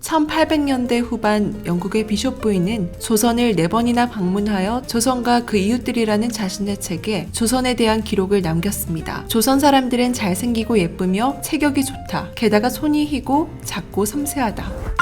1800년대 후반 영국의 비숍 부인은 조선을 4번이나 방문하여 조선과 그 이웃들이라는 자신의 책에 조선에 대한 기록을 남겼습니다. 조선 사람들은 잘생기고 예쁘며 체격이 좋다. 게다가 손이 희고 작고 섬세하다.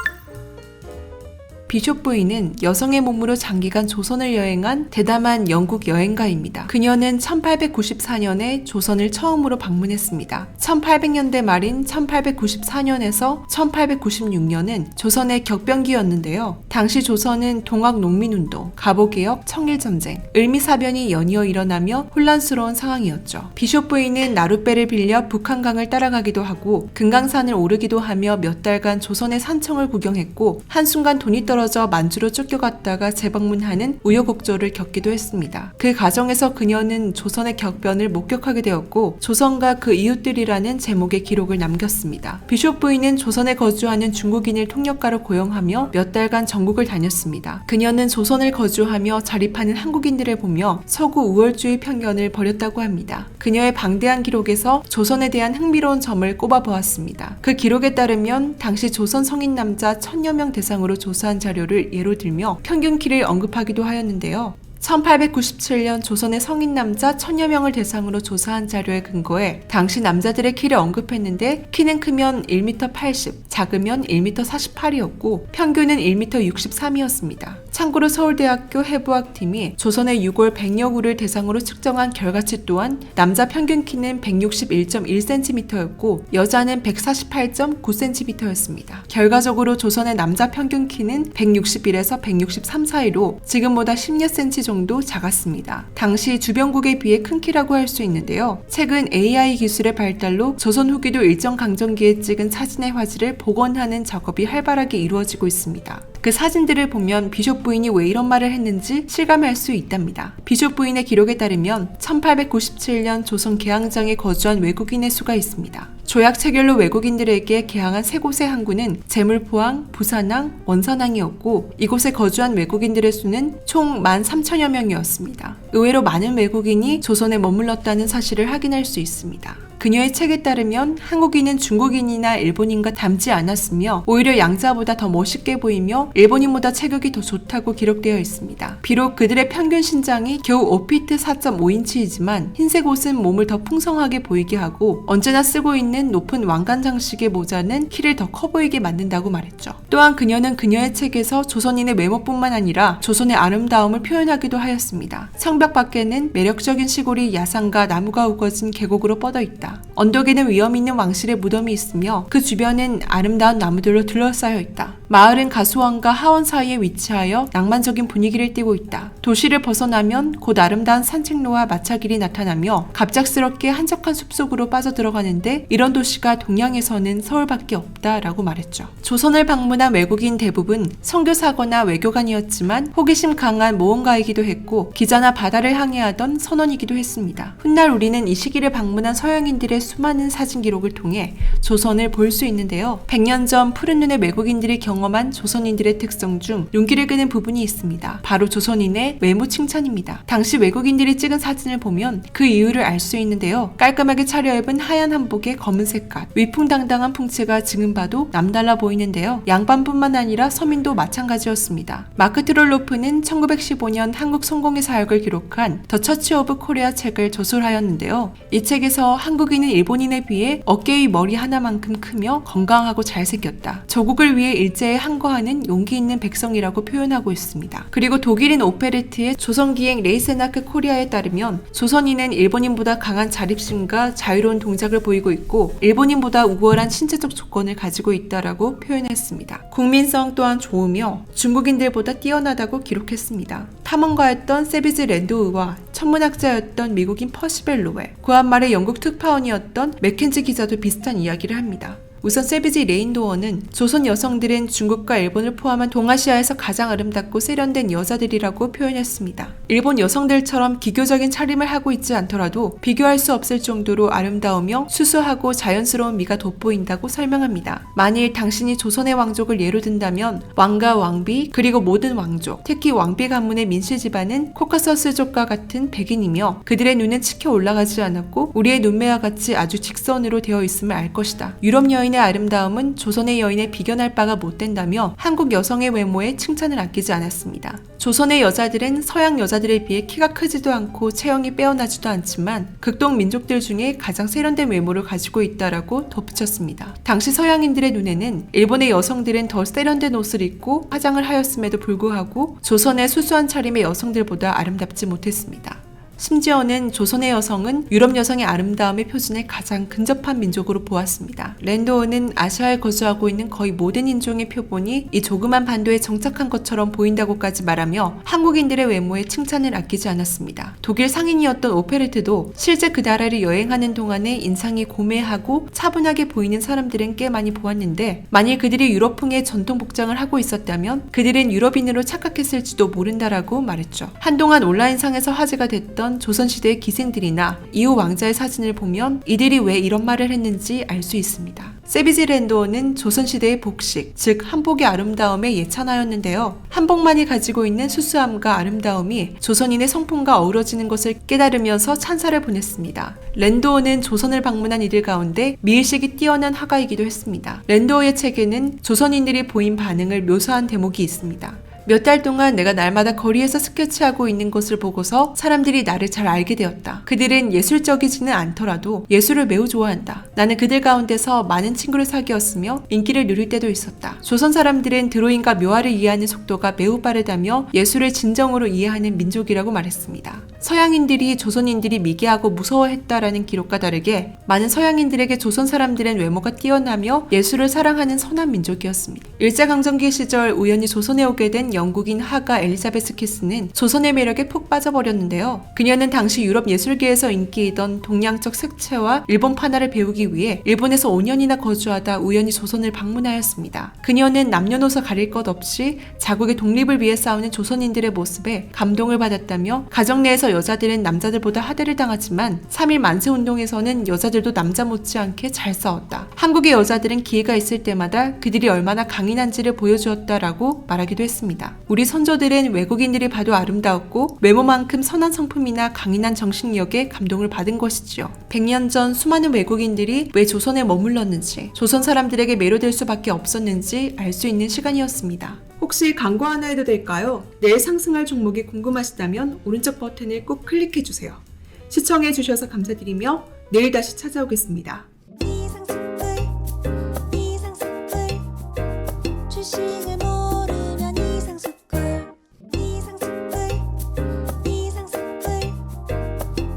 비숍 부인은 여성의 몸으로 장기간 조선을 여행한 대담한 영국 여행가입니다. 그녀는 1894년에 조선을 처음으로 방문했습니다. 1800년대 말인 1894년에서 1896년은 조선의 격변기였는데요. 당시 조선은 동학농민운동, 갑오개혁, 청일전쟁, 을미사변이 연이어 일어나며 혼란스러운 상황이었죠. 비숍 부인은 나룻배를 빌려 북한강을 따라가기도 하고 금강산을 오르기도 하며 몇 달간 조선의 산청을 구경했고 한순간 돈이 떨어져 만주로 쫓겨갔다가 재방문하는 우여곡절을 겪기도 했습니다. 그 과정에서 그녀는 조선의 격변을 목격하게 되었고 조선과 그 이웃들이라는 제목의 기록을 남겼습니다. 비숍 부인은 조선에 거주하는 중국인을 통역가로 고용하며 몇 달간 전국을 다녔습니다. 그녀는 조선을 거주하며 자립하는 한국인들을 보며 서구 우월주의 편견을 버렸다고 합니다. 그녀의 방대한 기록에서 조선에 대한 흥미로운 점을 꼽아보았습니다. 그 기록에 따르면 당시 조선 성인 남자 1000여 명 대상으로 조사한 자료를 예로 들며 평균 키를 언급하기도 하였는데요. 1897년 조선의 성인 남자 1000여 명을 대상으로 조사한 자료에 근거해 당시 남자들의 키를 언급했는데 키는 크면 1m 80, 작으면 1m 48이었고 평균은 1m 63이었습니다. 참고로 서울대학교 해부학팀이 조선의 6월 100여 구를 대상으로 측정한 결과치 또한 남자 평균 키는 161.1cm였고 여자는 148.9cm였습니다. 결과적으로 조선의 남자 평균 키는 161에서 163 사이로 지금보다 10여 cm 정도 작았습니다. 당시 주변국에 비해 큰 키라고 할 수 있는데요. 최근 AI 기술의 발달로 조선 후기도 일정 강점기에 찍은 사진의 화질을 복원하는 작업이 활발하게 이루어지고 있습니다. 그 사진들을 보면 비숍 부인이 왜 이런 말을 했는지 실감할 수 있답니다. 비숍 부인의 기록에 따르면 1897년 조선 계양장에 거주한 외국인의 수가 있습니다. 조약 체결로 외국인들에게 개항한 세 곳의 항구는 제물포항, 부산항, 원산항이었고 이곳에 거주한 외국인들의 수는 총 13,000여 명이었습니다. 의외로 많은 외국인이 조선에 머물렀다는 사실을 확인할 수 있습니다. 그녀의 책에 따르면 한국인은 중국인이나 일본인과 닮지 않았으며 오히려 양자보다 더 멋있게 보이며 일본인보다 체격이 더 좋다고 기록되어 있습니다. 비록 그들의 평균 신장이 겨우 5피트 4.5인치이지만 흰색 옷은 몸을 더 풍성하게 보이게 하고 언제나 쓰고 있는 높은 왕관 장식의 모자는 키를 더 커 보이게 만든다고 말했죠. 또한 그녀는 그녀의 책에서 조선인의 외모뿐만 아니라 조선의 아름다움을 표현하기도 하였습니다. 성벽 밖에는 매력적인 시골이 야산과 나무가 우거진 계곡으로 뻗어 있다. 언덕에는 위험 있는 왕실의 무덤이 있으며 그 주변은 아름다운 나무들로 둘러싸여 있다. 마을은 가수원과 하원 사이에 위치하여 낭만적인 분위기를 띠고 있다. 도시를 벗어나면 곧 아름다운 산책로와 마차길이 나타나며 갑작스럽게 한적한 숲속으로 빠져들어가는데 이런 도시가 동양에서는 서울밖에 없다라고 말했죠. 조선을 방문한 외국인 대부분 선교사거나 외교관이었지만 호기심 강한 모험가이기도 했고 기자나 바다를 항해하던 선원이기도 했습니다. 훗날 우리는 이 시기를 방문한 서양인들의 수많은 사진 기록을 통해 조선을 볼 수 있는데요. 100년 전 푸른 눈의 외국인들이 경험한 조선인들의 특성 중 용기를 끄는 부분이 있습니다. 바로 조선인의 외모 칭찬입니다. 당시 외국인들이 찍은 사진을 보면 그 이유를 알 수 있는데요. 깔끔하게 차려입은 하얀 한복에 검은색 갓, 위풍당당한 풍채가 지금 봐도 남달라 보이는데요. 양반뿐만 아니라 서민도 마찬가지였습니다. 마크 트롤로프는 1915년 한국 성공의 사역을 기록한 더 처치 오브 코리아 책을 저술하였는데요. 이 책에서 한국인은 일본인에 비해 어깨의 머리 하나만큼 크며 건강하고 잘생겼다. 조국을 위해 일제에 항거하는 용기 있는 백성이라고 표현하고 있습니다. 그리고 독일인 오페레트의 조선기행 레이세나크 코리아에 따르면 조선인은 일본인보다 강한 자립심과 자유로운 동작을 보이고 있고 일본인보다 우월한 신체적 조건을 가지고 있다라고 표현했습니다. 국민성 또한 좋으며 중국인들보다 뛰어나다고 기록했습니다. 탐험가였던 세비즈 랜도우와 천문학자였던 미국인 퍼시벨 로웰, 구한말의 영국 특파원이었던 맥켄지 기자도 비슷한 이야기를 합니다. 우선 세비지 레인도어는 조선 여성들은 중국과 일본을 포함한 동아시아에서 가장 아름답고 세련된 여자들이라고 표현했습니다. 일본 여성들처럼 기교적인 차림을 하고 있지 않더라도 비교할 수 없을 정도로 아름다우며 수수하고 자연스러운 미가 돋보인다고 설명합니다. 만일 당신이 조선의 왕족을 예로 든다면 왕과 왕비 그리고 모든 왕족, 특히 왕비 가문의 민씨 집안은 코카서스족과 같은 백인이며 그들의 눈은 치켜 올라가지 않았고 우리의 눈매와 같이 아주 직선으로 되어 있음을 알 것이다. 유럽 여인의 조선의 아름다움은 조선의 여인에 비견할 바가 못 된다며 한국 여성의 외모에 칭찬을 아끼지 않았습니다. 조선의 여자들은 서양 여자들에 비해 키가 크지도 않고 체형이 빼어나지도 않지만 극동 민족들 중에 가장 세련된 외모를 가지고 있다라고 덧붙였습니다. 당시 서양인들의 눈에는 일본의 여성들은 더 세련된 옷을 입고 화장을 하였음에도 불구하고 조선의 수수한 차림의 여성들보다 아름답지 못했습니다. 심지어는 조선의 여성은 유럽 여성의 아름다움의 표준에 가장 근접한 민족으로 보았습니다. 랜도어는 아시아에 거주하고 있는 거의 모든 인종의 표본이 이 조그만 반도에 정착한 것처럼 보인다고까지 말하며 한국인들의 외모에 칭찬을 아끼지 않았습니다. 독일 상인이었던 오페르트도 실제 그 나라를 여행하는 동안에 인상이 고매하고 차분하게 보이는 사람들은 꽤 많이 보았는데 만일 그들이 유럽풍의 전통 복장을 하고 있었다면 그들은 유럽인으로 착각했을지도 모른다라고 말했죠. 한동안 온라인상에서 화제가 됐던 조선시대의 기생들이나 이후 왕자의 사진을 보면 이들이 왜 이런 말을 했는지 알 수 있습니다. 세비지 랜도어는 조선시대의 복식, 즉 한복의 아름다움에 예찬하였는데요. 한복만이 가지고 있는 수수함과 아름다움이 조선인의 성품과 어우러지는 것을 깨달으면서 찬사를 보냈습니다. 랜도어는 조선을 방문한 이들 가운데 미의식이 뛰어난 화가이기도 했습니다. 랜도어의 책에는 조선인들이 보인 반응을 묘사한 대목이 있습니다. 몇 달 동안 내가 날마다 거리에서 스케치하고 있는 것을 보고서 사람들이 나를 잘 알게 되었다. 그들은 예술적이지는 않더라도 예술을 매우 좋아한다. 나는 그들 가운데서 많은 친구를 사귀었으며 인기를 누릴 때도 있었다. 조선 사람들은 드로잉과 묘화를 이해하는 속도가 매우 빠르다며 예술을 진정으로 이해하는 민족이라고 말했습니다. 서양인들이 조선인들이 미개하고 무서워했다라는 기록과 다르게 많은 서양인들에게 조선 사람들은 외모가 뛰어나며 예술을 사랑하는 선한 민족이었습니다. 일제강점기 시절 우연히 조선에 오게 된 영국인 화가 엘리자베스 키스는 조선의 매력에 푹 빠져버렸는데요. 그녀는 당시 유럽 예술계에서 인기이던 동양적 색채와 일본 판화를 배우기 위해 일본에서 5년이나 거주하다 우연히 조선을 방문하였습니다. 그녀는 남녀노소 가릴 것 없이 자국의 독립을 위해 싸우는 조선인들의 모습에 감동을 받았다며 가정 내에서 여자들은 남자들보다 하대를 당하지만 3.1 만세운동에서는 여자들도 남자 못지않게 잘 싸웠다. 한국의 여자들은 기회가 있을 때마다 그들이 얼마나 강인한지를 보여주었다라고 말하기도 했습니다. 우리 선조들은 외국인들이 봐도 아름다웠고 외모만큼 선한 성품이나 강인한 정신력에 감동을 받은 것이지요. 100년 전 수많은 외국인들이 왜 조선에 머물렀는지, 조선 사람들에게 매료될 수밖에 없었는지 알 수 있는 시간이었습니다. 혹시 광고 하나 해도 될까요? 내일 상승할 종목이 궁금하시다면 오른쪽 버튼을 꼭 클릭해주세요. 시청해주셔서 감사드리며 내일 다시 찾아오겠습니다. 주식을 모르면 이상스쿨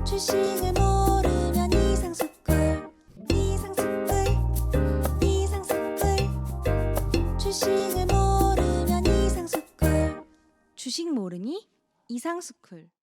주식을 모르면 이상스쿨 주식을 모르면 이상스쿨 주식 모르니 이상스쿨